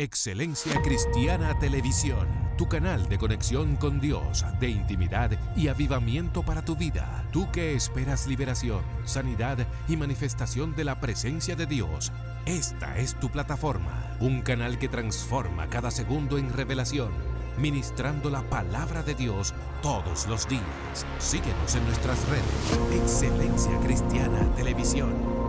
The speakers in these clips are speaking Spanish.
Excelencia Cristiana Televisión, tu canal de conexión con Dios, de intimidad y avivamiento para tu vida. Tú que esperas liberación, sanidad y manifestación de la presencia de Dios. Esta es tu plataforma, un canal que transforma cada segundo en revelación, ministrando la palabra de Dios todos los días. Síguenos en nuestras redes. Excelencia Cristiana Televisión.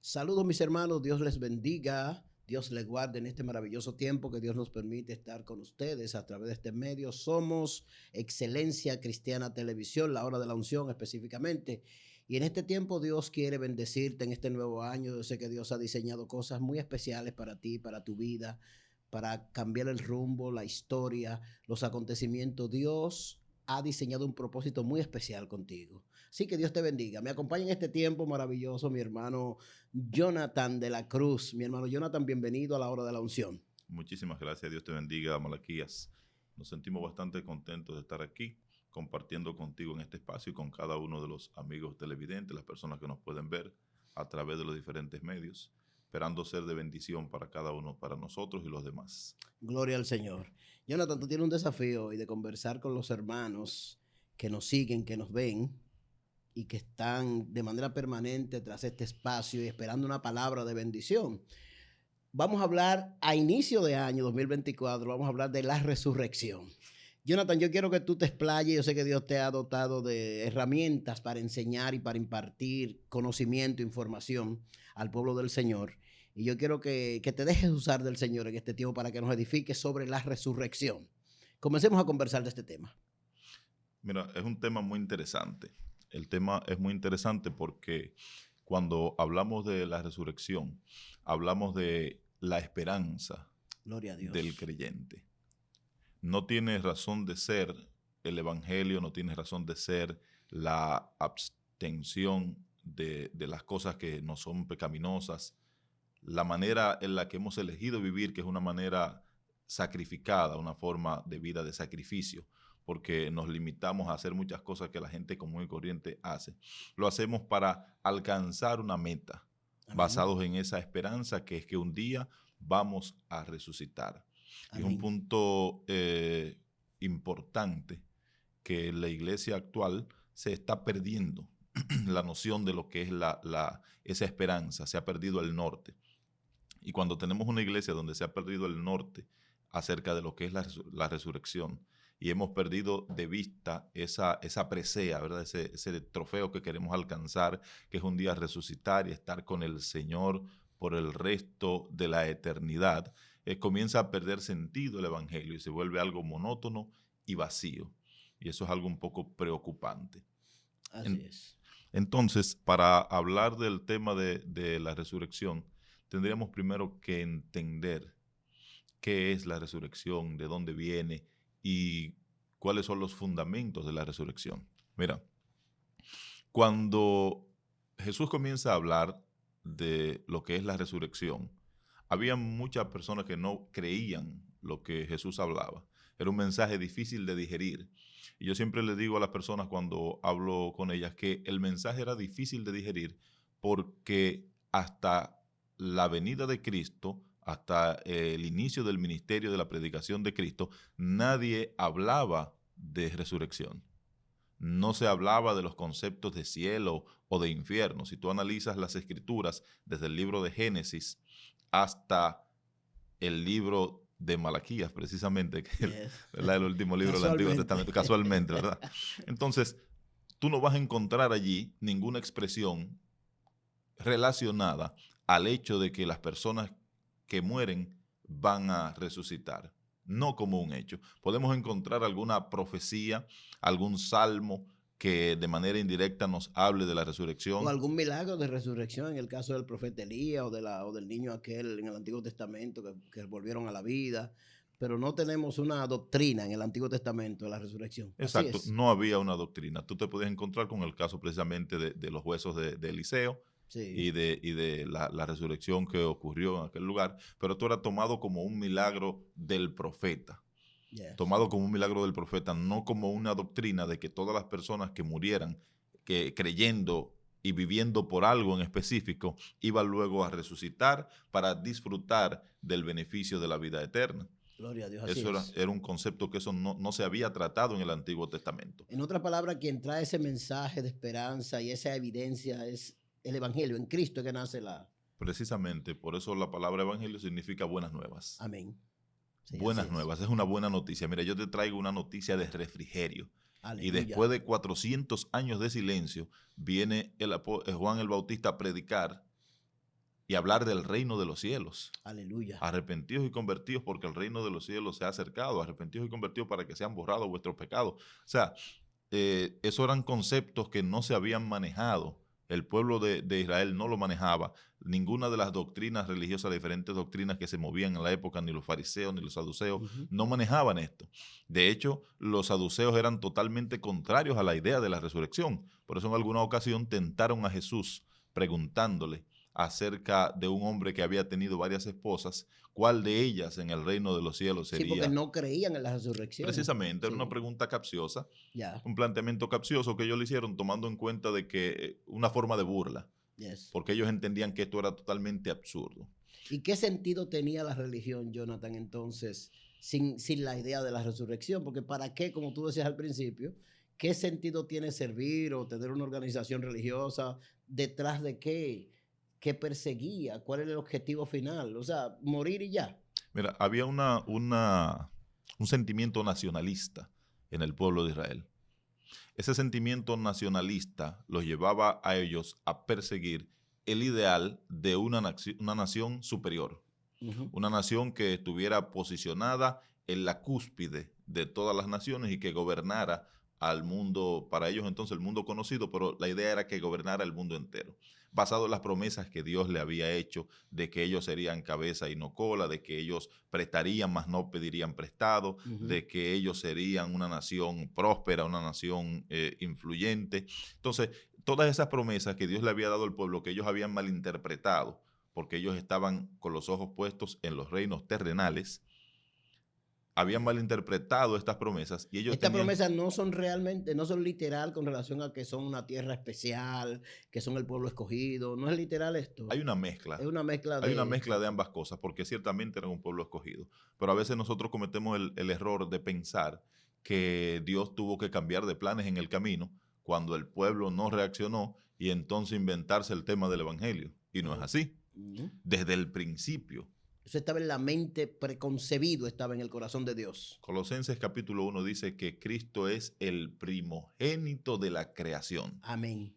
Saludos mis hermanos, Dios les bendiga, Dios les guarde en este maravilloso tiempo que Dios nos permite estar con ustedes a través de este medio. Somos Excelencia Cristiana Televisión, la hora de la unción específicamente. Y en este tiempo Dios quiere bendecirte en este nuevo año. Yo sé que Dios ha diseñado cosas muy especiales para ti, para tu vida, para cambiar el rumbo, la historia, los acontecimientos. Dios ha diseñado un propósito muy especial contigo. Así que Dios te bendiga. Me acompaña en este tiempo maravilloso mi hermano Jonathan de la Cruz. Mi hermano Jonathan, bienvenido a la hora de la unción. Muchísimas gracias. Dios te bendiga, Malaquías. Nos sentimos bastante contentos de estar aquí compartiendo contigo en este espacio y con cada uno de los amigos televidentes, las personas que nos pueden ver a través de los diferentes medios, esperando ser de bendición para cada uno, para nosotros y los demás. Gloria al Señor. Jonathan, tú tienes un desafío hoy de conversar con los hermanos que nos siguen, que nos ven y que están de manera permanente tras este espacio y esperando una palabra de bendición. Vamos a hablar a inicio de año 2024, vamos a hablar de la resurrección. Jonathan, yo quiero que tú te explayes. Yo sé que Dios te ha dotado de herramientas para enseñar y para impartir conocimiento, información al pueblo del Señor. Y yo quiero que te dejes usar del Señor en este tiempo para que nos edifiques sobre la resurrección. Comencemos a conversar de este tema. Mira, es un tema muy interesante. El tema es muy interesante porque cuando hablamos de la resurrección, hablamos de la esperanza Gloria a Dios. del creyente. No tiene razón de ser el evangelio, no tiene razón de ser la abstención de las cosas que no son pecaminosas, la manera en la que hemos elegido vivir, que es una manera sacrificada, una forma de vida de sacrificio, porque nos limitamos a hacer muchas cosas que la gente común y corriente hace. Lo hacemos para alcanzar una meta, Amén. Basados en esa esperanza que es que un día vamos a resucitar. Y es un punto importante que la iglesia actual se está perdiendo la noción de lo que es esa esperanza. Se ha perdido el norte. Y cuando tenemos una iglesia donde se ha perdido el norte acerca de lo que es la resurrección, y hemos perdido de vista esa presea, ¿verdad? Ese trofeo que queremos alcanzar, que es un día resucitar y estar con el Señor por el resto de la eternidad, comienza a perder sentido el evangelio y se vuelve algo monótono y vacío. Y eso es algo un poco preocupante. Así es. Entonces, para hablar del tema de la resurrección, tendríamos primero que entender qué es la resurrección, de dónde viene y cuáles son los fundamentos de la resurrección. Mira, cuando Jesús comienza a hablar de lo que es la resurrección, había muchas personas que no creían lo que Jesús hablaba. Era un mensaje difícil de digerir. Y yo siempre le digo a las personas cuando hablo con ellas que el mensaje era difícil de digerir porque hasta la venida de Cristo, hasta el inicio del ministerio de la predicación de Cristo, nadie hablaba de resurrección. No se hablaba de los conceptos de cielo o de infierno. Si tú analizas las escrituras desde el libro de Génesis hasta el libro de Malaquías, precisamente, que es el último libro del Antiguo Testamento, casualmente, ¿verdad? Entonces, tú no vas a encontrar allí ninguna expresión relacionada al hecho de que las personas que mueren van a resucitar, no como un hecho. Podemos encontrar alguna profecía, algún salmo que de manera indirecta nos hable de la resurrección. O algún milagro de resurrección, en el caso del profeta Elías o del niño aquel en el Antiguo Testamento que volvieron a la vida, pero no tenemos una doctrina en el Antiguo Testamento de la resurrección. Exacto, no había una doctrina. Tú te podías encontrar con el caso precisamente de los huesos de Eliseo. Sí. y de la resurrección que ocurrió en aquel lugar, pero esto era tomado como un milagro del profeta. Yes. Tomado como un milagro del profeta, no como una doctrina de que todas las personas que murieran creyendo y viviendo por algo en específico, iba luego a resucitar para disfrutar del beneficio de la vida eterna. Gloria a Dios, así Eso es. era un concepto que eso no se había tratado en el Antiguo Testamento. En otras palabras, quien trae ese mensaje de esperanza y esa evidencia es el Evangelio. En Cristo es que nace la... Precisamente, por eso la palabra evangelio significa buenas nuevas. Amén. Sí, Buenas así es. nuevas, es una buena noticia. Mira, yo te traigo una noticia de refrigerio. Aleluya. Y después de 400 años de silencio, viene Juan el Bautista a predicar y hablar del reino de los cielos. Aleluya. Arrepentidos y convertidos porque el reino de los cielos se ha acercado. Arrepentidos y convertidos para que sean borrados vuestros pecados. O sea, esos eran conceptos que no se habían manejado. El pueblo de Israel no lo manejaba. Ninguna de las doctrinas religiosas, las diferentes doctrinas que se movían en la época, ni los fariseos ni los saduceos, no manejaban esto. De hecho, los saduceos eran totalmente contrarios a la idea de la resurrección. Por eso en alguna ocasión tentaron a Jesús preguntándole acerca de un hombre que había tenido varias esposas, ¿cuál de ellas en el reino de los cielos sería? Sí, porque no creían en la resurrección. Precisamente, Sí. era una pregunta capciosa, Ya. un planteamiento capcioso que ellos le hicieron tomando en cuenta de que una forma de burla, Yes. porque ellos entendían que esto era totalmente absurdo. ¿Y qué sentido tenía la religión, Jonathan, entonces, sin la idea de la resurrección? Porque ¿para qué, como tú decías al principio, qué sentido tiene servir o tener una organización religiosa? ¿Detrás de qué? ¿Qué perseguía? ¿Cuál era el objetivo final? O sea, morir y ya. Mira, había un sentimiento nacionalista en el pueblo de Israel. Ese sentimiento nacionalista los llevaba a ellos a perseguir el ideal de una nación superior. Una nación que estuviera posicionada en la cúspide de todas las naciones y que gobernara al mundo, para ellos entonces el mundo conocido, pero la idea era que gobernara el mundo entero, basado en las promesas que Dios le había hecho de que ellos serían cabeza y no cola, de que ellos prestarían mas no pedirían prestado, de que ellos serían una nación próspera, una nación influyente. Entonces, todas esas promesas que Dios le había dado al pueblo, que ellos habían malinterpretado, porque ellos estaban con los ojos puestos en los reinos terrenales, habían malinterpretado estas promesas y ellos Estas promesas no son realmente, no son literal con relación a que son una tierra especial, que son el pueblo escogido. No es literal esto. Hay una mezcla. Es una mezcla Hay una mezcla de ambas cosas, porque ciertamente eran un pueblo escogido. Pero a veces nosotros cometemos el error de pensar que Dios tuvo que cambiar de planes en el camino cuando el pueblo no reaccionó y entonces inventarse el tema del evangelio. Y no es así. Desde el principio. Eso estaba en la mente, preconcebido estaba en el corazón de Dios. Colosenses capítulo 1 dice que Cristo es el primogénito de la creación. Amén.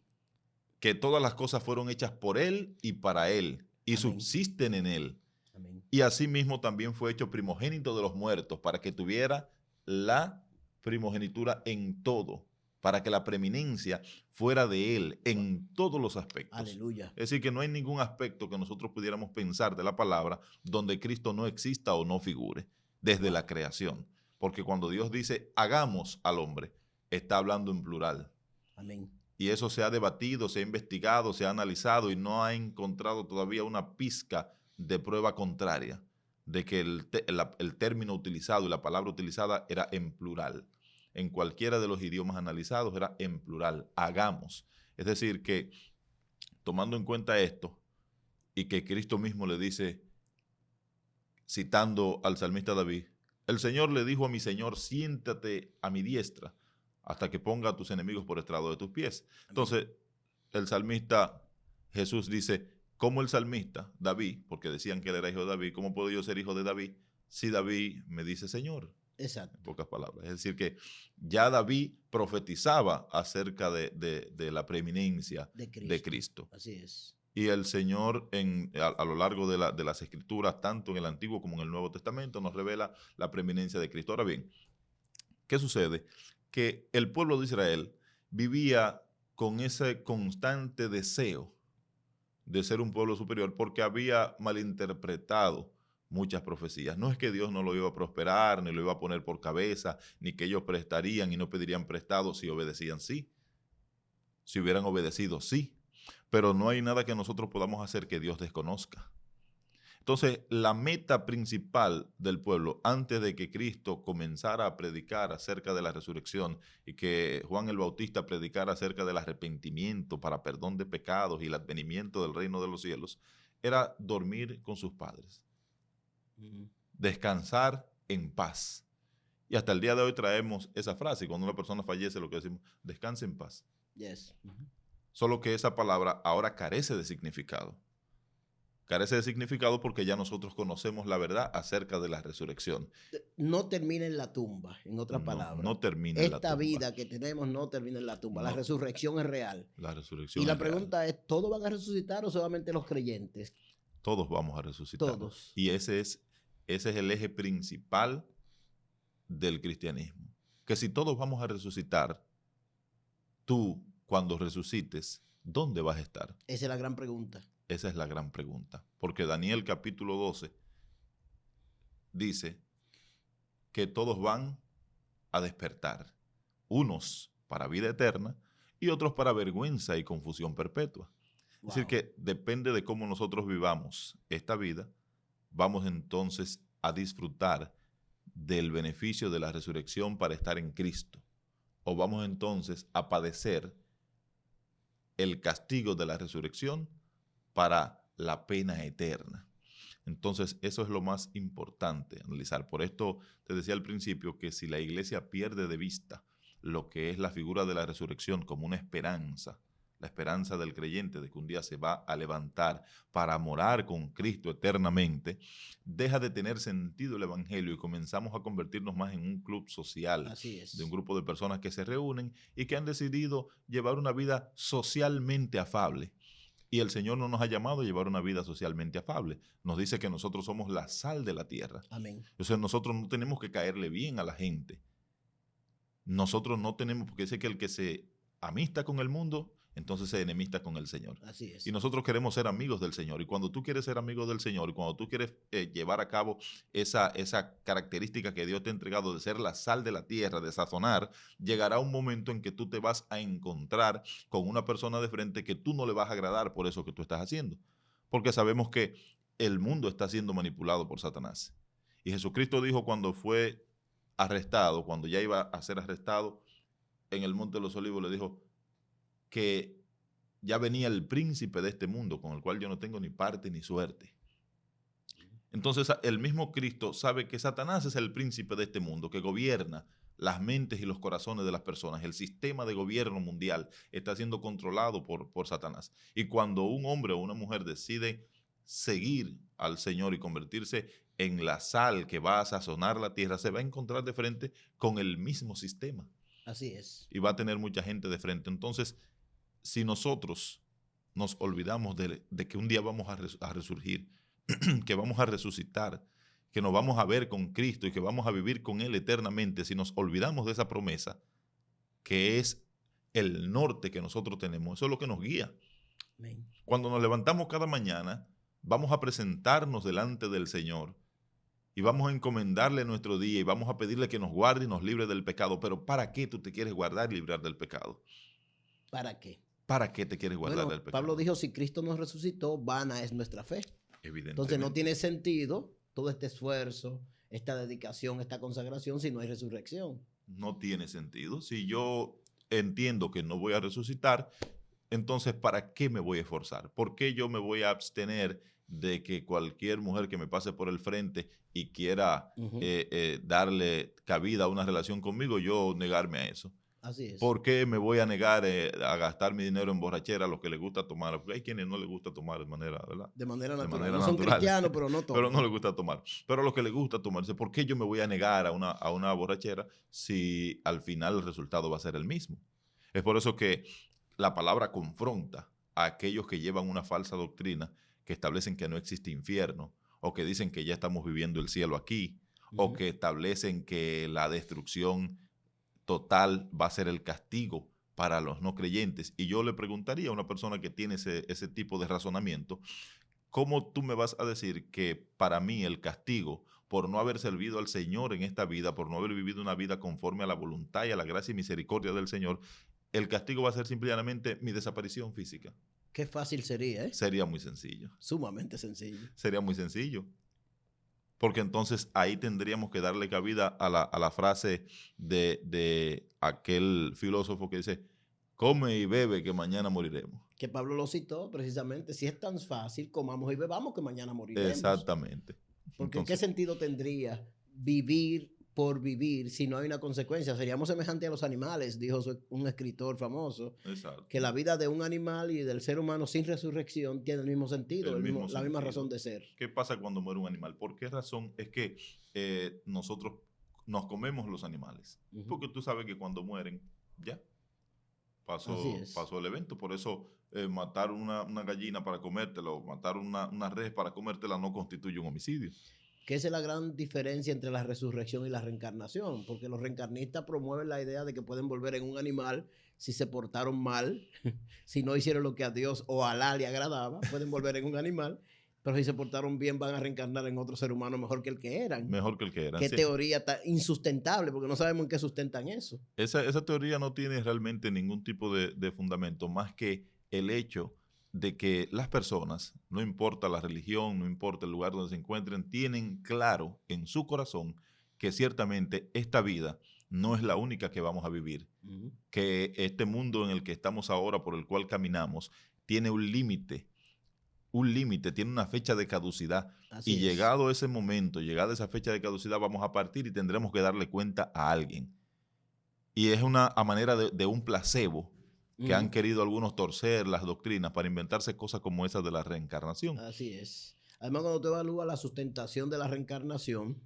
Que todas las cosas fueron hechas por Él y para Él y Amén. subsisten en Él. Amén. Y asimismo también fue hecho primogénito de los muertos para que tuviera la primogenitura en todo, para que la preeminencia fuera de Él en todos los aspectos. Aleluya. Es decir, que no hay ningún aspecto que nosotros pudiéramos pensar de la palabra donde Cristo no exista o no figure, desde la creación. Porque cuando Dios dice, hagamos al hombre, está hablando en plural. Amén. Y eso se ha debatido, se ha investigado, se ha analizado y no ha encontrado todavía una pizca de prueba contraria de que el término utilizado y la palabra utilizada era en plural. En cualquiera de los idiomas analizados era en plural, hagamos. Es decir, que tomando en cuenta esto y que Cristo mismo le dice, citando al salmista David, el Señor le dijo a mi Señor, siéntate a mi diestra hasta que ponga a tus enemigos por estrado de tus pies. Entonces, el salmista Jesús dice, ¿cómo el salmista David, porque decían que él era hijo de David, cómo puedo yo ser hijo de David si David me dice Señor? Exacto. En pocas palabras. Es decir, que ya David profetizaba acerca de la preeminencia de Cristo. Así es. Y el Señor a lo largo de las Escrituras, tanto en el Antiguo como en el Nuevo Testamento, nos revela la preeminencia de Cristo. Ahora bien, ¿qué sucede? Que el pueblo de Israel vivía con ese constante deseo de ser un pueblo superior porque había malinterpretado muchas profecías. No es que Dios no lo iba a prosperar, ni lo iba a poner por cabeza, ni que ellos prestarían y no pedirían prestado si obedecían, sí. Si hubieran obedecido, sí. Pero no hay nada que nosotros podamos hacer que Dios desconozca. Entonces, la meta principal del pueblo, antes de que Cristo comenzara a predicar acerca de la resurrección y que Juan el Bautista predicara acerca del arrepentimiento para perdón de pecados y el advenimiento del reino de los cielos, era dormir con sus padres, descansar en paz. Y hasta el día de hoy traemos esa frase, y cuando una persona fallece, lo que decimos, descanse en paz. Yes. Solo que esa palabra ahora carece de significado. Carece de significado porque ya nosotros conocemos la verdad acerca de la resurrección. No termina en la tumba, en otras palabras. No termina en la tumba. Esta vida que tenemos no termina en la tumba. No. La resurrección es real. La resurrección Y la es real. pregunta es, ¿todos van a resucitar o solamente los creyentes? Todos vamos a resucitar. Todos. Y ese es el eje principal del cristianismo. Que si todos vamos a resucitar, tú, cuando resucites, ¿dónde vas a estar? Esa es la gran pregunta. Esa es la gran pregunta. Porque Daniel capítulo 12 dice que todos van a despertar. Unos para vida eterna y otros para vergüenza y confusión perpetua. Wow. Es decir, que depende de cómo nosotros vivamos esta vida, vamos entonces a disfrutar del beneficio de la resurrección para estar en Cristo. O vamos entonces a padecer el castigo de la resurrección para la pena eterna. Entonces, eso es lo más importante analizar. Por esto te decía al principio que si la iglesia pierde de vista lo que es la figura de la resurrección como una esperanza, la esperanza del creyente de que un día se va a levantar para morar con Cristo eternamente, deja de tener sentido el evangelio y comenzamos a convertirnos más en un club social. Así es. De un grupo de personas que se reúnen y que han decidido llevar una vida socialmente afable. Y el Señor no nos ha llamado a llevar una vida socialmente afable. Nos dice que nosotros somos la sal de la tierra. Amén. Entonces nosotros no tenemos que caerle bien a la gente. Nosotros no tenemos, porque dice que el que se amista con el mundo, entonces se enemista con el Señor. Así es. Y nosotros queremos ser amigos del Señor. Y cuando tú quieres ser amigo del Señor y cuando tú quieres llevar a cabo esa característica que Dios te ha entregado de ser la sal de la tierra, de sazonar, llegará un momento en que tú te vas a encontrar con una persona de frente que tú no le vas a agradar por eso que tú estás haciendo. Porque sabemos que el mundo está siendo manipulado por Satanás. Y Jesucristo dijo cuando fue arrestado, cuando ya iba a ser arrestado en el Monte de los Olivos, le dijo que ya venía el príncipe de este mundo, con el cual yo no tengo ni parte ni suerte. Entonces el mismo Cristo sabe que Satanás es el príncipe de este mundo, que gobierna las mentes y los corazones de las personas. El sistema de gobierno mundial está siendo controlado por Satanás. Y cuando un hombre o una mujer decide seguir al Señor y convertirse en la sal que va a sazonar la tierra, se va a encontrar de frente con el mismo sistema. Así es. Y va a tener mucha gente de frente. Entonces, si nosotros nos olvidamos de que un día vamos a resurgir, que vamos a resucitar, que nos vamos a ver con Cristo y que vamos a vivir con Él eternamente, si nos olvidamos de esa promesa, que es el norte que nosotros tenemos, eso es lo que nos guía. Amén. Cuando nos levantamos cada mañana, vamos a presentarnos delante del Señor y vamos a encomendarle nuestro día y vamos a pedirle que nos guarde y nos libre del pecado. Pero ¿para qué tú te quieres guardar y librar del pecado? ¿Para qué? ¿Para qué te quieres guardar del pecado? Pablo dijo, si Cristo nos resucitó, vana es nuestra fe. Evidentemente. Entonces no tiene sentido todo este esfuerzo, esta dedicación, esta consagración si no hay resurrección. No tiene sentido. Si yo entiendo que no voy a resucitar, entonces ¿para qué me voy a esforzar? ¿Por qué yo me voy a abstener de que cualquier mujer que me pase por el frente y quiera darle cabida a una relación conmigo, yo negarme a eso? Así es. ¿Por qué me voy a negar a gastar mi dinero en borrachera a los que les gusta tomar? Porque hay quienes no les gusta tomar de manera, ¿verdad? De manera natural. manera no son natural. cristianos, pero no toman. Pero no les gusta tomar. Pero a los que les gusta tomar, dice, ¿por qué yo me voy a negar a una borrachera si al final el resultado va a ser el mismo? Es por eso que la palabra confronta a aquellos que llevan una falsa doctrina, que establecen que no existe infierno, o que dicen que ya estamos viviendo el cielo aquí, o que establecen que la destrucción total va a ser el castigo para los no creyentes. Y yo le preguntaría a una persona que tiene ese tipo de razonamiento, ¿cómo tú me vas a decir que para mí el castigo por no haber servido al Señor en esta vida, por no haber vivido una vida conforme a la voluntad y a la gracia y misericordia del Señor, el castigo va a ser simplemente mi desaparición física? Qué fácil sería, ¿eh? Sería muy sencillo. Sumamente sencillo. Sería muy sencillo. Porque entonces ahí tendríamos que darle cabida a la frase de aquel filósofo que dice, come y bebe que mañana moriremos. Que Pablo lo citó precisamente. Si es tan fácil, comamos y bebamos que mañana moriremos. Exactamente. Porque Entonces, ¿qué sentido tendría vivir por vivir si no hay una consecuencia? Seríamos semejantes a los animales, dijo un escritor famoso, exacto. que la vida de un animal y del ser humano sin resurrección tiene el mismo sentido, El mismo la misma sentido. razón de ser. ¿Qué pasa cuando muere un animal? ¿Por qué razón es que nosotros nos comemos los animales? Porque tú sabes que cuando mueren, ya pasó el evento. Por eso matar una gallina para comértela o matar una res para comértela no constituye un homicidio. Que esa es la gran diferencia entre la resurrección y la reencarnación, porque los reencarnistas promueven la idea de que pueden volver en un animal si se portaron mal, si no hicieron lo que a Dios o a Alá le agradaba, pueden volver en un animal, pero si se portaron bien van a reencarnar en otro ser humano mejor que el que eran. Mejor que el que eran. Qué sí. Teoría tan insustentable, porque no sabemos en qué sustentan eso. Esa teoría no tiene realmente ningún tipo de fundamento, más que el hecho de que las personas, no importa la religión, no importa el lugar donde se encuentren, tienen claro en su corazón que ciertamente esta vida no es la única que vamos a vivir, que este mundo en el que estamos ahora, por el cual caminamos, tiene un límite, tiene una fecha de caducidad. Así y es. Llegado ese momento, llegada esa fecha de caducidad, vamos a partir y tendremos que darle cuenta a alguien. Y es a manera de un placebo que han querido algunos torcer las doctrinas para inventarse cosas como esas de la reencarnación. Así es. Además, cuando tú evalúas la sustentación de la reencarnación,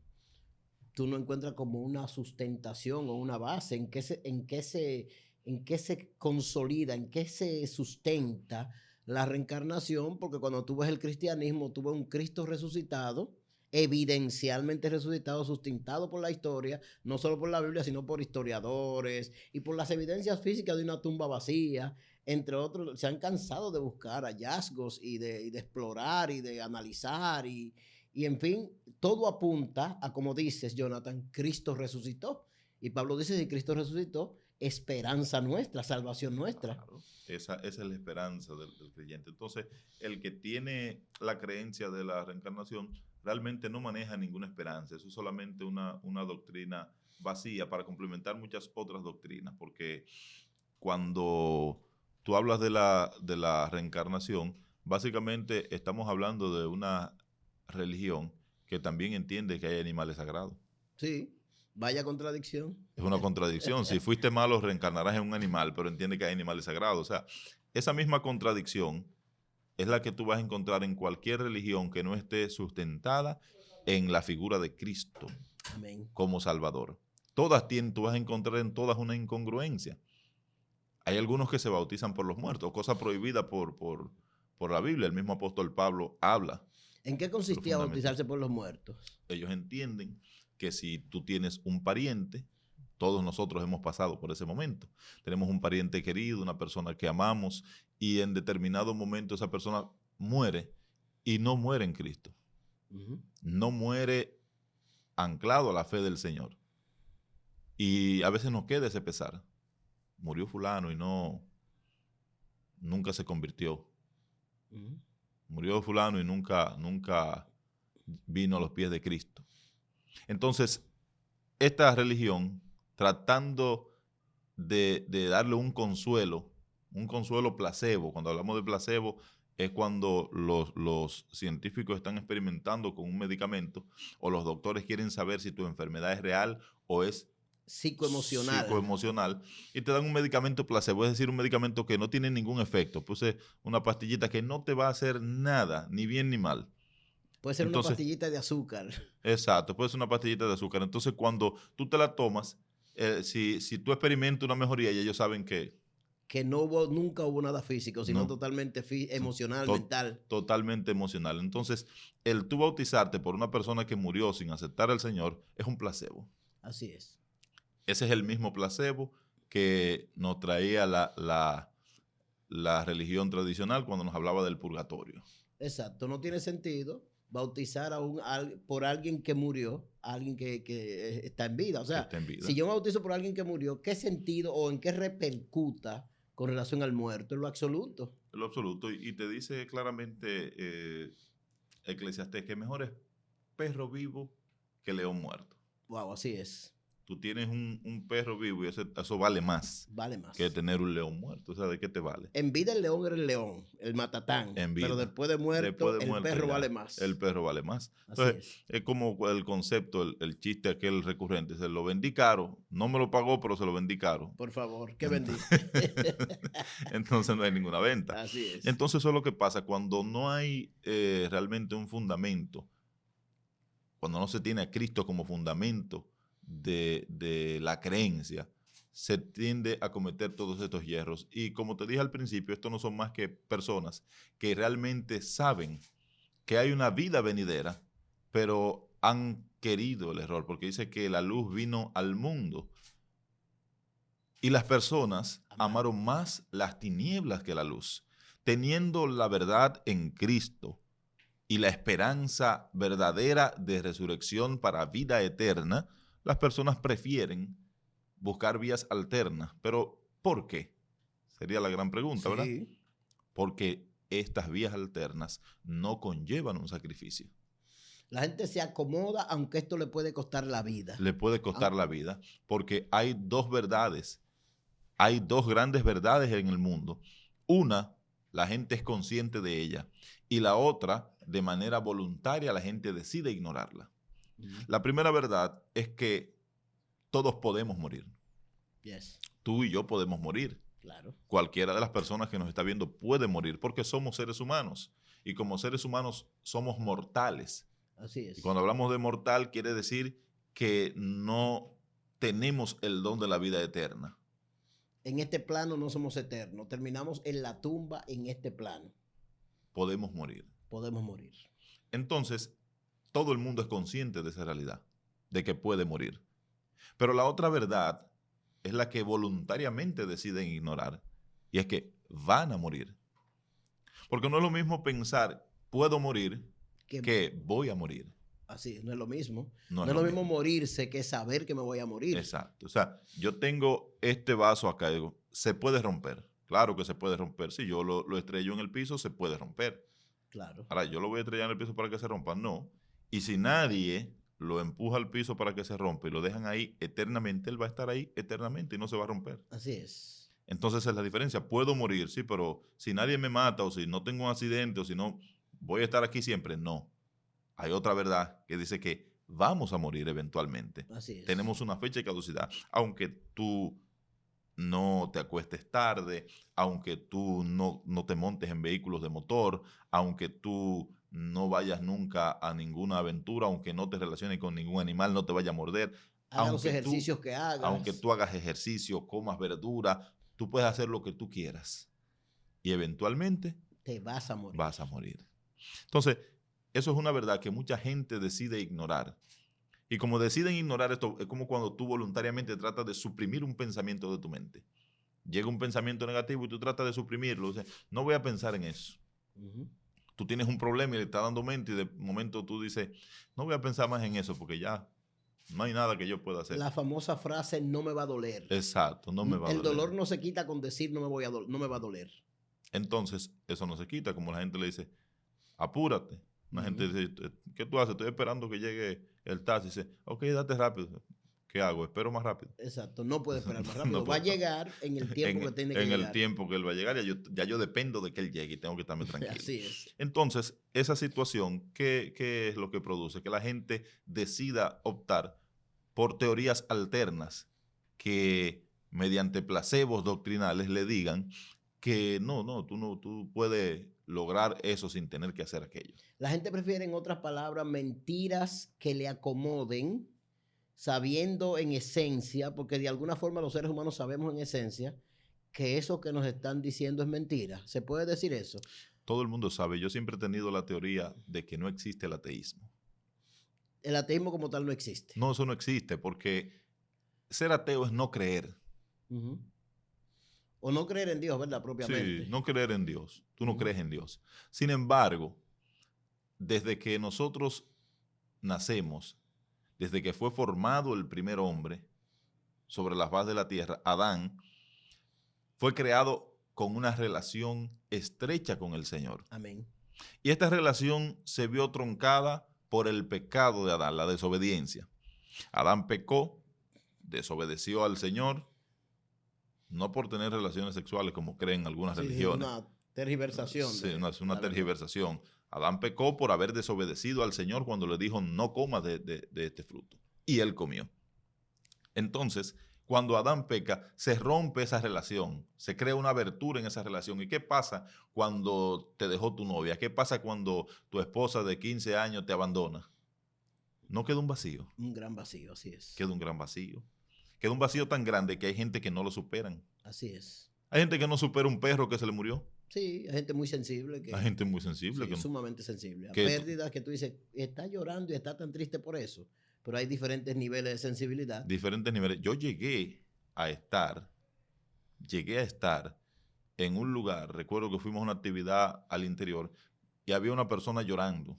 tú no encuentras como una sustentación o una base en qué se consolida, en qué se sustenta la reencarnación, porque cuando tú ves el cristianismo, tú ves un Cristo resucitado, evidencialmente resucitado, sustentado por la historia, no solo por la Biblia, sino por historiadores y por las evidencias físicas de una tumba vacía, entre otros. Se han cansado de buscar hallazgos y de explorar y de analizar y en fin, todo apunta a, como dices, Jonathan, Cristo resucitó. Y Pablo dice, si Cristo resucitó, esperanza nuestra, salvación nuestra. Claro, esa es la esperanza del creyente. Entonces, el que tiene la creencia de la reencarnación realmente no maneja ninguna esperanza. Eso es solamente una doctrina vacía para complementar muchas otras doctrinas, porque cuando tú hablas de la reencarnación, básicamente estamos hablando de una religión que también entiende que hay animales sagrados. Sí, vaya contradicción. Es una contradicción. Si fuiste malo, reencarnarás en un animal, pero entiende que hay animales sagrados. O sea, esa misma contradicción es la que tú vas a encontrar en cualquier religión que no esté sustentada en la figura de Cristo. Amén. Como Salvador. Tú vas a encontrar en todas una incongruencia. Hay algunos que se bautizan por los muertos, cosa prohibida por la Biblia. El mismo apóstol Pablo habla. ¿En qué consistía bautizarse por los muertos? Ellos entienden que si tú tienes un pariente, todos nosotros hemos pasado por ese momento. Tenemos un pariente querido, una persona que amamos, y en determinado momento esa persona muere y no muere en Cristo. No muere anclado a la fe del Señor. Y a veces nos queda ese pesar. Murió fulano y nunca se convirtió. Murió fulano y nunca vino a los pies de Cristo. Entonces, esta religión, tratando de darle un consuelo placebo. Cuando hablamos de placebo, es cuando los científicos están experimentando con un medicamento o los doctores quieren saber si tu enfermedad es real o es psicoemocional, y te dan un medicamento placebo, es decir, un medicamento que no tiene ningún efecto. Puse una pastillita que no te va a hacer nada, ni bien ni mal. Puede ser una pastillita de azúcar. Exacto, puede ser una pastillita de azúcar. Entonces, cuando tú te la tomas, si tú experimentas una mejoría, ya ellos saben que nunca hubo nada físico, sino totalmente emocional, mental. Totalmente emocional. Entonces, el tú bautizarte por una persona que murió sin aceptar al Señor es un placebo. Así es. Ese es el mismo placebo que nos traía la religión tradicional cuando nos hablaba del purgatorio. Exacto, no tiene sentido bautizar por alguien que murió, alguien que está en vida. O sea, si yo me bautizo por alguien que murió, ¿qué sentido o en qué repercuta con relación al muerto? En lo absoluto. En lo absoluto. Y te dice claramente Eclesiastés que mejor es perro vivo que león muerto. Wow, así es. Tú tienes un perro vivo y eso vale más Vale que más. tener un león muerto. O sea, ¿de qué te vale? En vida el león era el león, el matatán, En pero vida. después de Después muerto de el muerto perro ya, vale más. el perro vale más. Así Entonces, es como el concepto, el chiste aquel recurrente. Se lo vendí caro, no me lo pagó, pero se lo vendí caro. Por favor, ¿qué Entonces, vendiste? entonces no hay ninguna venta. Así es. Entonces eso es lo que pasa cuando no hay realmente un fundamento, cuando no se tiene a Cristo como fundamento de la creencia, se tiende a cometer todos estos hierros. Y como te dije al principio, estos no son más que personas que realmente saben que hay una vida venidera, pero han querido el error, porque dice que la luz vino al mundo y las personas amaron más las tinieblas que la luz, teniendo la verdad en Cristo y la esperanza verdadera de resurrección para vida eterna. Las personas prefieren buscar vías alternas. Pero ¿por qué? Sería la gran pregunta, ¿verdad? Sí. Porque estas vías alternas no conllevan un sacrificio. La gente se acomoda aunque esto le puede costar la vida. Le puede costar la vida, porque hay dos verdades. Hay dos grandes verdades en el mundo. Una, la gente es consciente de ella. Y la otra, de manera voluntaria, la gente decide ignorarla. La primera verdad es que todos podemos morir. Yes. Tú y yo podemos morir. Claro. Cualquiera de las personas que nos está viendo puede morir porque somos seres humanos. Y como seres humanos somos mortales. Así es. Y cuando hablamos de mortal quiere decir que no tenemos el don de la vida eterna. En este plano no somos eternos. Terminamos en la tumba en este plano. Podemos morir. Podemos morir. Entonces, todo el mundo es consciente de esa realidad, de que puede morir. Pero la otra verdad es la que voluntariamente deciden ignorar, y es que van a morir. Porque no es lo mismo pensar, puedo morir, que voy a morir. Así, no es lo mismo. No es lo mismo morirse que saber que me voy a morir. Exacto. O sea, yo tengo este vaso acá, digo, se puede romper. Claro que se puede romper. Si yo lo estrello en el piso, se puede romper. Claro. Ahora, ¿yo lo voy a estrellar en el piso para que se rompa? No. Y si nadie lo empuja al piso para que se rompa y lo dejan ahí eternamente, él va a estar ahí eternamente y no se va a romper. Así es. Entonces es la diferencia. Puedo morir, sí, pero si nadie me mata o si no tengo un accidente o si no, voy a estar aquí siempre. No. Hay otra verdad que dice que vamos a morir eventualmente. Así es. Tenemos una fecha de caducidad. Aunque tú no te acuestes tarde, aunque tú no te montes en vehículos de motor, aunque tú no vayas nunca a ninguna aventura, aunque no te relaciones con ningún animal, no te vaya a morder. Haga los ejercicios que hagas. Aunque tú hagas ejercicio, comas verdura, tú puedes hacer lo que tú quieras. Y eventualmente te vas a morir. Vas a morir. Entonces, eso es una verdad que mucha gente decide ignorar. Y como deciden ignorar esto, es como cuando tú voluntariamente tratas de suprimir un pensamiento de tu mente. Llega un pensamiento negativo y tú tratas de suprimirlo. O sea, no voy a pensar en eso. Tú tienes un problema y le está dando mente y de momento tú dices, no voy a pensar más en eso porque ya no hay nada que yo pueda hacer. La famosa frase, no me va a doler. Exacto, no me va a doler. El dolor no se quita con decir no me va a doler. Entonces, eso no se quita, como la gente le dice, apúrate. La gente dice, ¿qué tú haces? Estoy esperando que llegue el taxi. Dice, ok, date rápido. ¿Qué hago? Espero más rápido. Exacto, no puede esperar más rápido. Va a llegar en el tiempo que tiene que llegar. En el tiempo que él va a llegar, ya yo dependo de que él llegue y tengo que estarme tranquilo. Así es. Entonces, esa situación, ¿qué es lo que produce? Que la gente decida optar por teorías alternas que mediante placebos doctrinales le digan que tú puedes lograr eso sin tener que hacer aquello. La gente prefiere, en otras palabras, mentiras que le acomoden, sabiendo en esencia, porque de alguna forma los seres humanos sabemos en esencia que eso que nos están diciendo es mentira. ¿Se puede decir eso? Todo el mundo sabe. Yo siempre he tenido la teoría de que no existe el ateísmo. El ateísmo como tal no existe. No, eso no existe, porque ser ateo es no creer. O no creer en Dios, ¿verdad? Propiamente. Sí, no creer en Dios. Tú no crees en Dios. Sin embargo, desde que nosotros nacemos, desde que fue formado el primer hombre sobre la faz de la tierra, Adán, fue creado con una relación estrecha con el Señor. Amén. Y esta relación se vio truncada por el pecado de Adán, la desobediencia. Adán pecó, desobedeció al Señor, no por tener relaciones sexuales como creen algunas Sí, religiones. es una tergiversación. Sí, es una la verdad. tergiversación. Adán pecó por haber desobedecido al Señor cuando le dijo no comas de este fruto. Y él comió. Entonces, cuando Adán peca, se rompe esa relación, se crea una abertura en esa relación. ¿Y qué pasa cuando te dejó tu novia? ¿Qué pasa cuando tu esposa de 15 años te abandona? No queda un vacío, Un gran vacío, así es. queda un gran vacío. Queda un vacío tan grande que hay gente que no lo superan. Así es. Hay gente que no supera un perro que se le murió. Sí, hay gente muy sensible que... Hay gente muy sensible. Sí, que no- sumamente sensible. A que- pérdidas que tú dices, está llorando y está tan triste por eso. Pero hay diferentes niveles de sensibilidad. Diferentes niveles. Yo llegué a estar en un lugar, recuerdo que fuimos a una actividad al interior y había una persona llorando.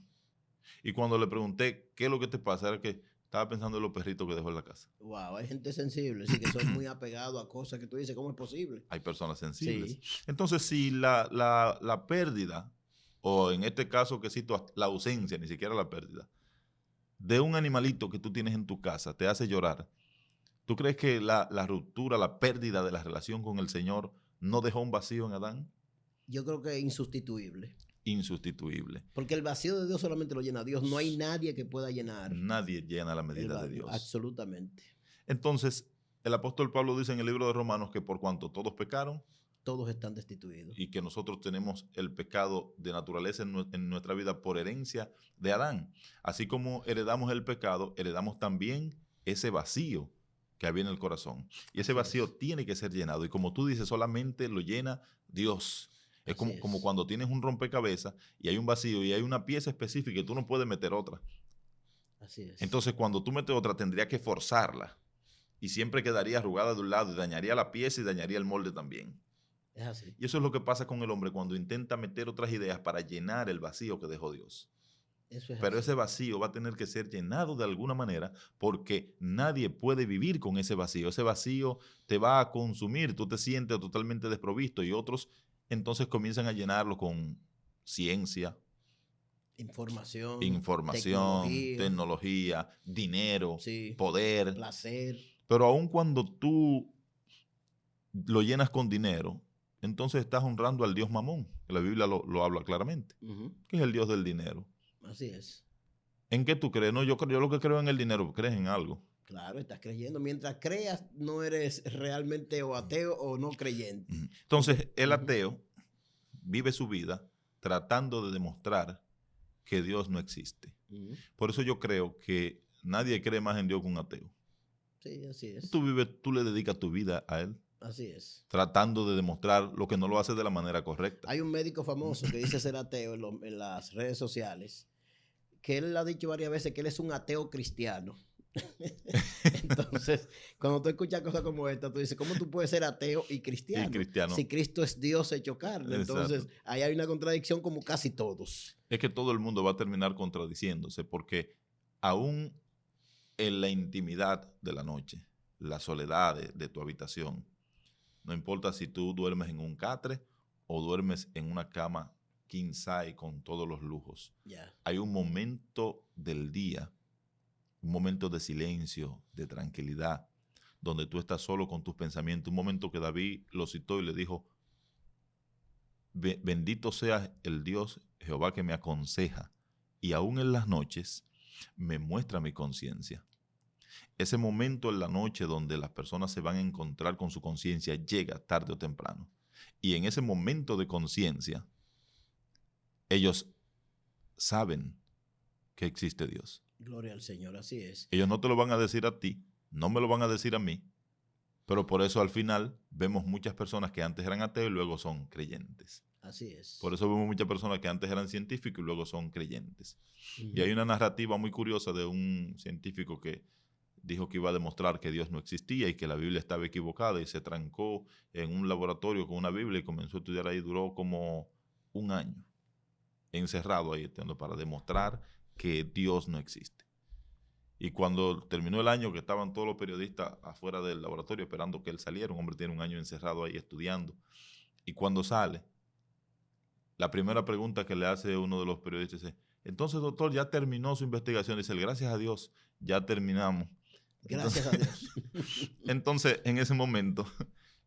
Y cuando le pregunté, ¿qué es lo que te pasa? Era que estaba pensando en los perritos que dejó en la casa. Wow, hay gente sensible, sí, que son muy apegados a cosas que tú dices, ¿cómo es posible? Hay personas sensibles. Sí. Entonces, si la pérdida, o en este caso que cito, la ausencia, ni siquiera la pérdida, de un animalito que tú tienes en tu casa te hace llorar, ¿tú crees que la ruptura, la pérdida de la relación con el Señor no dejó un vacío en Adán? Yo creo que es insustituible. Insustituible. Porque el vacío de Dios solamente lo llena Dios. No hay nadie que pueda llenar Nadie llena la el medida de vacío. Dios. Absolutamente. Entonces, el apóstol Pablo dice en el libro de Romanos que por cuanto todos pecaron Todos están destituidos. y que nosotros tenemos el pecado de naturaleza en nuestra vida por herencia de Adán. Así como heredamos el pecado, heredamos también ese vacío que había en el corazón. Y ese Así vacío es. tiene que ser llenado. Y como tú dices, solamente lo llena Dios. Es Así como es. cuando tienes un rompecabezas y hay un vacío y hay una pieza específica y tú no puedes meter otra. Así es. Entonces, cuando tú metes otra, tendrías que forzarla. Y siempre quedaría arrugada de un lado y dañaría la pieza y dañaría el molde también. es así. Y eso es lo que pasa con el hombre cuando intenta meter otras ideas para llenar el vacío que dejó Dios. Eso es Pero así. ese vacío va a tener que ser llenado de alguna manera porque nadie puede vivir con ese vacío. Ese vacío te va a consumir, tú te sientes totalmente desprovisto y otros entonces comienzan a llenarlo con ciencia, información, tecnología, dinero, sí, poder. placer. Pero aun cuando tú lo llenas con dinero, entonces estás honrando al Dios Mamón, que la Biblia lo habla claramente, Ujú. que es el Dios del dinero. Así es. ¿En qué tú crees? No, yo lo que creo en el dinero, crees en algo. Claro, estás creyendo. Mientras creas, no eres realmente o ateo o no creyente. Ujú. Entonces, el Ujú. ateo vive su vida tratando de demostrar que Dios no existe. Ujú. Por eso yo creo que nadie cree más en Dios que un ateo. Sí, así es. Tú le dedicas tu vida a Él, Así es. tratando de demostrar lo que no lo hace de la manera correcta. Hay un médico famoso que dice ser ateo en las redes sociales, que él ha dicho varias veces que él es un ateo cristiano. Entonces, cuando tú escuchas cosas como esta, tú dices, ¿cómo tú puedes ser ateo y cristiano? Y cristiano. Si Cristo es Dios hecho carne. Entonces, Exacto. ahí hay una contradicción como casi todos. Es que todo el mundo va a terminar contradiciéndose porque aún en la intimidad de la noche, la soledad de tu habitación, no importa si tú duermes en un catre o duermes en una cama king size con todos los lujos, Ya. hay un momento del día, un momento de silencio, de tranquilidad, donde tú estás solo con tus pensamientos, un momento que David lo citó y le dijo, bendito sea el Dios Jehová que me aconseja y aún en las noches me muestra mi conciencia. Ese momento en la noche donde las personas se van a encontrar con su conciencia llega tarde o temprano. Y en ese momento de conciencia, ellos saben que existe Dios. Gloria al Señor, así es. Ellos no te lo van a decir a ti, no me lo van a decir a mí, pero por eso al final vemos muchas personas que antes eran ateos y luego son creyentes. Así es. Por eso vemos muchas personas que antes eran científicos y luego son creyentes. Ujú. Y hay una narrativa muy curiosa de un científico que dijo que iba a demostrar que Dios no existía y que la Biblia estaba equivocada y se trancó en un laboratorio con una Biblia y comenzó a estudiar ahí. Duró como un año encerrado ahí para demostrar que Dios no existe. Y cuando terminó el año, que estaban todos los periodistas afuera del laboratorio esperando que él saliera, un hombre tiene un año encerrado ahí estudiando, Y cuando sale, la primera pregunta que le hace uno de los periodistas es, entonces, doctor, ¿ya terminó su investigación? Dice, gracias a Dios, ya terminamos. Gracias a Dios. Entonces, en ese momento,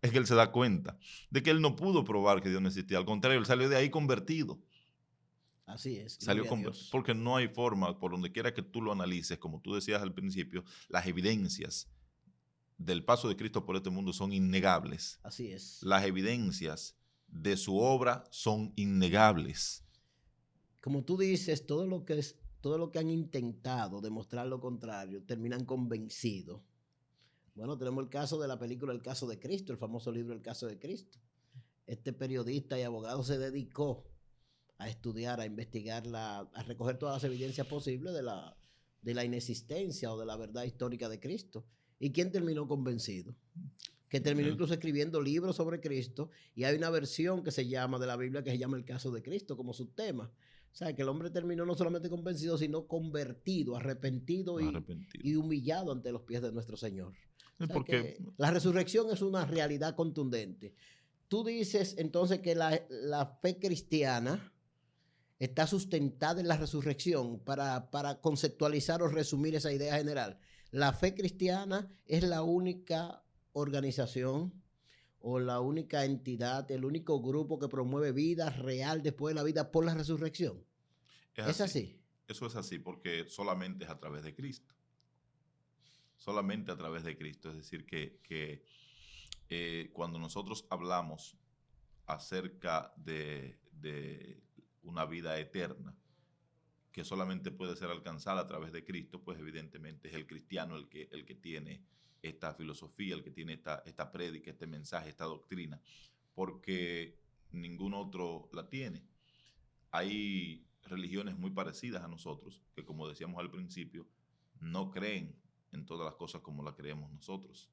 es que él se da cuenta de que él no pudo probar que Dios no existía. Al contrario, él salió de ahí convertido. Así es. Salió convertido. Porque no hay forma, por donde quiera que tú lo analices, como tú decías al principio, las evidencias del paso de Cristo por este mundo son innegables. Así es. Las evidencias de su obra son innegables. Como tú dices, todo lo que han intentado demostrar lo contrario, terminan convencidos. Bueno, tenemos el caso de la película El caso de Cristo, el famoso libro El caso de Cristo. Este periodista y abogado se dedicó a estudiar, a investigar, a recoger todas las evidencias posibles de la inexistencia o de la verdad histórica de Cristo. ¿Y quién terminó convencido? Que terminó incluso escribiendo libros sobre Cristo, y hay una versión que se llama de la Biblia que se llama El caso de Cristo como subtema. O sea, que el hombre terminó no solamente convencido, sino convertido, arrepentido. Y humillado ante los pies de nuestro Señor. O sea, porque la resurrección es una realidad contundente. Tú dices entonces que la fe cristiana está sustentada en la resurrección. Para conceptualizar o resumir esa idea general, la fe cristiana es la única organización o la única entidad, el único grupo que promueve vida real después de la vida por la resurrección. ¿Es así? Eso es así porque solamente es a través de Cristo. Solamente a través de Cristo. Es decir, que cuando nosotros hablamos acerca de una vida eterna que solamente puede ser alcanzada a través de Cristo, pues evidentemente es el cristiano el que tiene esta filosofía, el que tiene esta prédica, este mensaje, esta doctrina, porque ningún otro la tiene. Hay religiones muy parecidas a nosotros que, como decíamos al principio, no creen en todas las cosas como las creemos nosotros.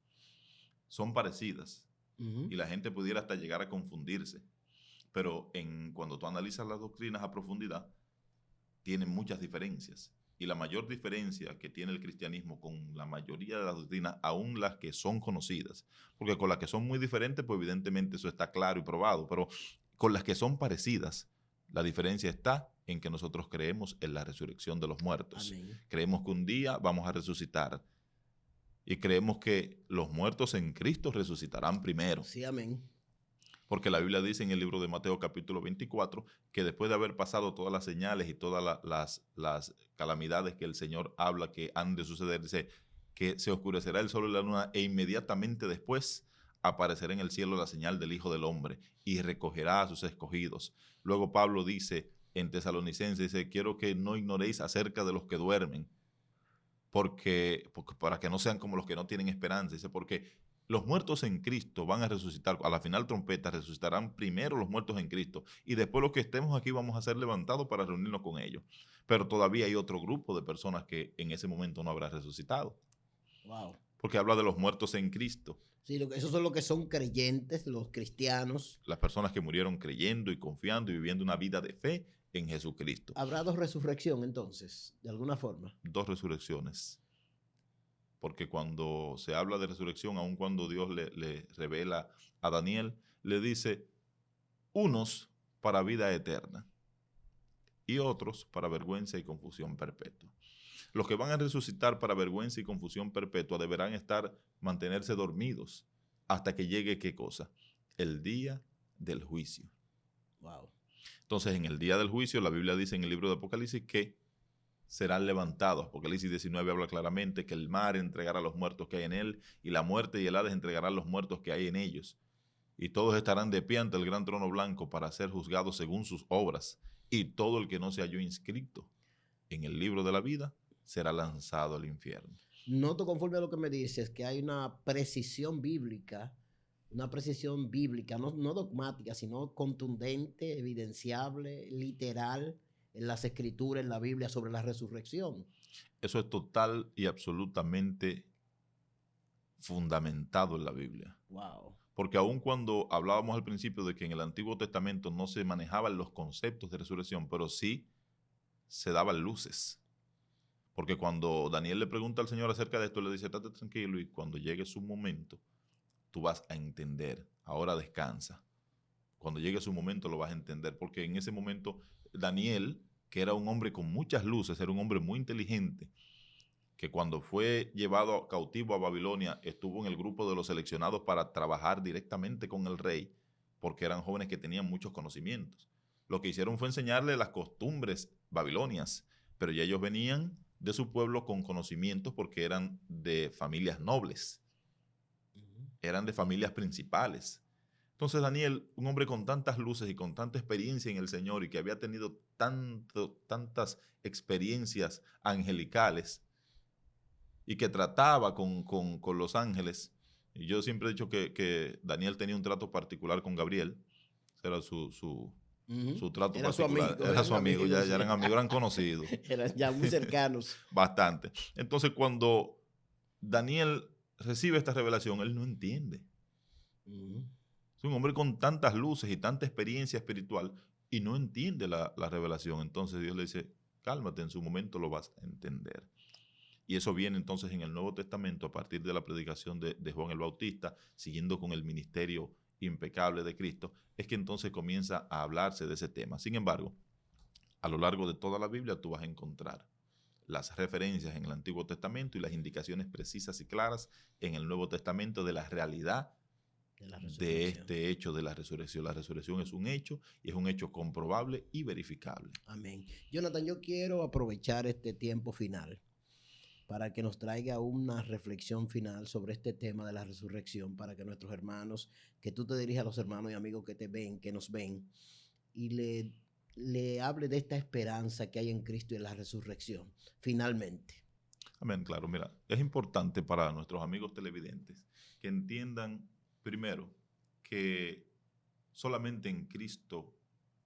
Son parecidas y la gente pudiera hasta llegar a confundirse, pero cuando tú analizas las doctrinas a profundidad, tienen muchas diferencias. Y la mayor diferencia que tiene el cristianismo con la mayoría de las doctrinas, aún las que son conocidas, porque con las que son muy diferentes, pues evidentemente eso está claro y probado, pero con las que son parecidas, la diferencia está en que nosotros creemos en la resurrección de los muertos. Amén. Creemos que un día vamos a resucitar y creemos que los muertos en Cristo resucitarán primero. Sí, amén. Porque la Biblia dice en el libro de Mateo capítulo 24 que después de haber pasado todas las señales y todas las calamidades que el Señor habla que han de suceder, dice que se oscurecerá el sol y la luna e inmediatamente después aparecerá en el cielo la señal del Hijo del Hombre y recogerá a sus escogidos. Luego Pablo dice en Tesalonicenses, dice, quiero que no ignoréis acerca de los que duermen, porque para que no sean como los que no tienen esperanza. Dice, porque los muertos en Cristo van a resucitar, a la final trompeta resucitarán primero los muertos en Cristo y después los que estemos aquí vamos a ser levantados para reunirnos con ellos. Pero todavía hay otro grupo de personas que en ese momento no habrá resucitado. Wow. Porque habla de los muertos en Cristo. Sí, esos son los que son creyentes, los cristianos. Las personas que murieron creyendo y confiando y viviendo una vida de fe en Jesucristo. ¿Habrá dos resurrecciones entonces, de alguna forma? Dos resurrecciones. Porque cuando se habla de resurrección, aun cuando Dios le revela a Daniel, le dice, unos para vida eterna y otros para vergüenza y confusión perpetua. Los que van a resucitar para vergüenza y confusión perpetua deberán mantenerse dormidos hasta que llegue, ¿qué cosa? El día del juicio. Wow. Entonces, en el día del juicio, la Biblia dice en el libro de Apocalipsis que serán levantados. Apocalipsis 19 habla claramente que el mar entregará los muertos que hay en él y la muerte y el Hades entregarán los muertos que hay en ellos. Y todos estarán de pie ante el gran trono blanco para ser juzgados según sus obras. Y todo el que no se halló inscrito en el libro de la vida será lanzado al infierno. Noto, conforme a lo que me dices, que hay una precisión bíblica, no dogmática, sino contundente, evidenciable, literal, en las escrituras, en la Biblia, sobre la resurrección. Eso es total y absolutamente fundamentado en la Biblia. Wow. Porque aun cuando hablábamos al principio de que en el Antiguo Testamento no se manejaban los conceptos de resurrección, pero sí se daban luces. Porque cuando Daniel le pregunta al Señor acerca de esto, le dice, estate tranquilo y cuando llegue su momento, tú vas a entender. Ahora descansa. Cuando llegue su momento lo vas a entender, porque en ese momento Daniel, que era un hombre con muchas luces, era un hombre muy inteligente, que cuando fue llevado cautivo a Babilonia estuvo en el grupo de los seleccionados para trabajar directamente con el rey, porque eran jóvenes que tenían muchos conocimientos. Lo que hicieron fue enseñarle las costumbres babilonias, pero ya ellos venían de su pueblo con conocimientos porque eran de familias nobles, eran de familias principales. Entonces Daniel, un hombre con tantas luces y con tanta experiencia en el Señor y que había tenido tantas experiencias angelicales y que trataba con los ángeles, y yo siempre he dicho que Daniel tenía un trato particular con Gabriel, era su trato Era su particular, amigo, era su amigo, ya sí. eran amigos, eran conocidos. Eran ya muy cercanos. Bastante. Entonces cuando Daniel recibe esta revelación, él no entiende. Es un hombre con tantas luces y tanta experiencia espiritual y no entiende la revelación. Entonces Dios le dice, cálmate, en su momento lo vas a entender. Y eso viene entonces en el Nuevo Testamento a partir de la predicación de Juan el Bautista, siguiendo con el ministerio impecable de Cristo, es que entonces comienza a hablarse de ese tema. Sin embargo, a lo largo de toda la Biblia tú vas a encontrar las referencias en el Antiguo Testamento y las indicaciones precisas y claras en el Nuevo Testamento de la realidad de este hecho de la resurrección. La resurrección es un hecho y es un hecho comprobable y verificable. Amén. Jonathan, yo quiero aprovechar este tiempo final para que nos traiga una reflexión final sobre este tema de la resurrección, para que nuestros hermanos, que tú te dirijas a los hermanos y amigos que te ven, que nos ven, y le hable de esta esperanza que hay en Cristo y en la resurrección, finalmente. Amén, claro. Mira, es importante para nuestros amigos televidentes que entiendan primero que solamente en Cristo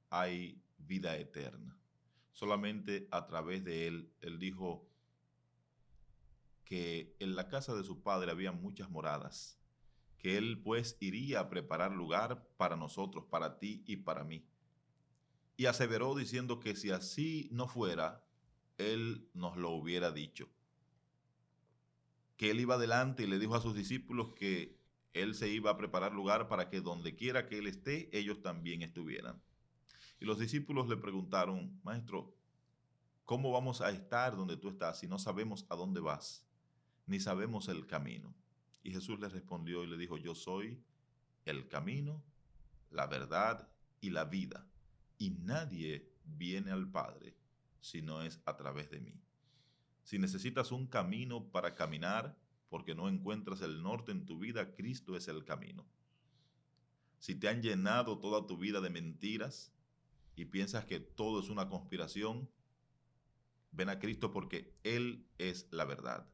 hay vida eterna. Solamente a través de Él. Él dijo que en la casa de su Padre había muchas moradas, que Él pues iría a preparar lugar para nosotros, para ti y para mí. Y aseveró diciendo que si así no fuera, Él nos lo hubiera dicho. Que Él iba adelante y le dijo a sus discípulos que Él se iba a preparar lugar para que donde quiera que Él esté, ellos también estuvieran. Y los discípulos le preguntaron, Maestro, ¿cómo vamos a estar donde tú estás si no sabemos a dónde vas, ni sabemos el camino? Y Jesús les respondió y le dijo, yo soy el camino, la verdad y la vida. Y nadie viene al Padre si no es a través de mí. Si necesitas un camino para caminar porque no encuentras el norte en tu vida, Cristo es el camino. Si te han llenado toda tu vida de mentiras y piensas que todo es una conspiración, ven a Cristo porque Él es la verdad.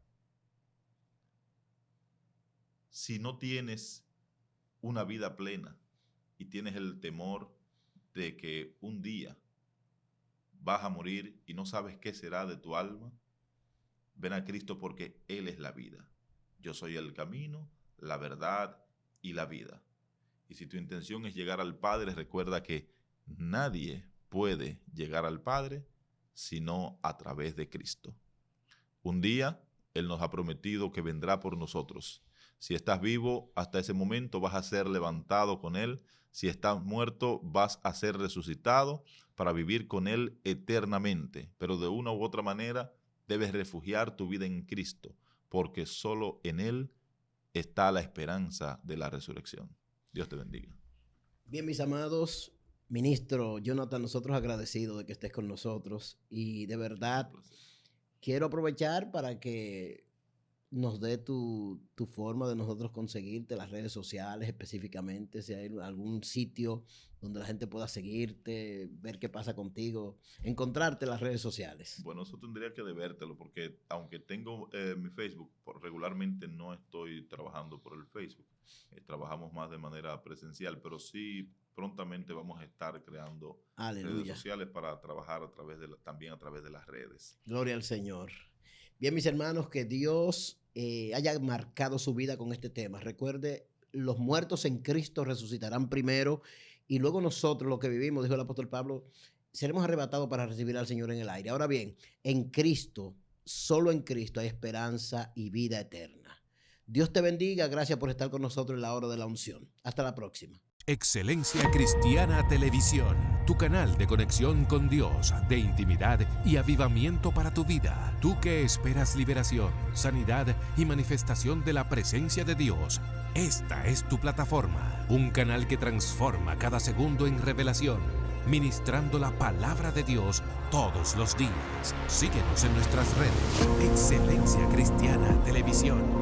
Si no tienes una vida plena y tienes el temor de que un día vas a morir y no sabes qué será de tu alma, ven a Cristo porque Él es la vida. Yo soy el camino, la verdad y la vida. Y si tu intención es llegar al Padre, recuerda que nadie puede llegar al Padre sino a través de Cristo. Un día Él nos ha prometido que vendrá por nosotros. Si estás vivo, hasta ese momento vas a ser levantado con Él. Si estás muerto, vas a ser resucitado para vivir con Él eternamente. Pero de una u otra manera, debes refugiar tu vida en Cristo, porque solo en Él está la esperanza de la resurrección. Dios te bendiga. Bien, mis amados, ministro Jonathan, nosotros agradecidos de que estés con nosotros y de verdad quiero aprovechar para que nos dé tu forma de nosotros conseguirte, las redes sociales específicamente, si hay algún sitio donde la gente pueda seguirte, ver qué pasa contigo, encontrarte en las redes sociales. Bueno, eso tendría que debértelo porque aunque tengo mi Facebook, regularmente no estoy trabajando por el Facebook. Trabajamos más de manera presencial, pero sí prontamente vamos a estar creando redes sociales para trabajar también a través de las redes. Gloria al Señor. Bien, mis hermanos, que Dios haya marcado su vida con este tema. Recuerde, los muertos en Cristo resucitarán primero y luego nosotros, los que vivimos, dijo el apóstol Pablo, seremos arrebatados para recibir al Señor en el aire. Ahora bien, en Cristo, solo en Cristo hay esperanza y vida eterna. Dios te bendiga. Gracias por estar con nosotros en la hora de la unción. Hasta la próxima. Excelencia Cristiana Televisión, tu canal de conexión con Dios, de intimidad y avivamiento para tu vida. Tú que esperas liberación, sanidad y manifestación de la presencia de Dios. Esta es tu plataforma, un canal que transforma cada segundo en revelación, ministrando la palabra de Dios todos los días. Síguenos en nuestras redes. Excelencia Cristiana Televisión.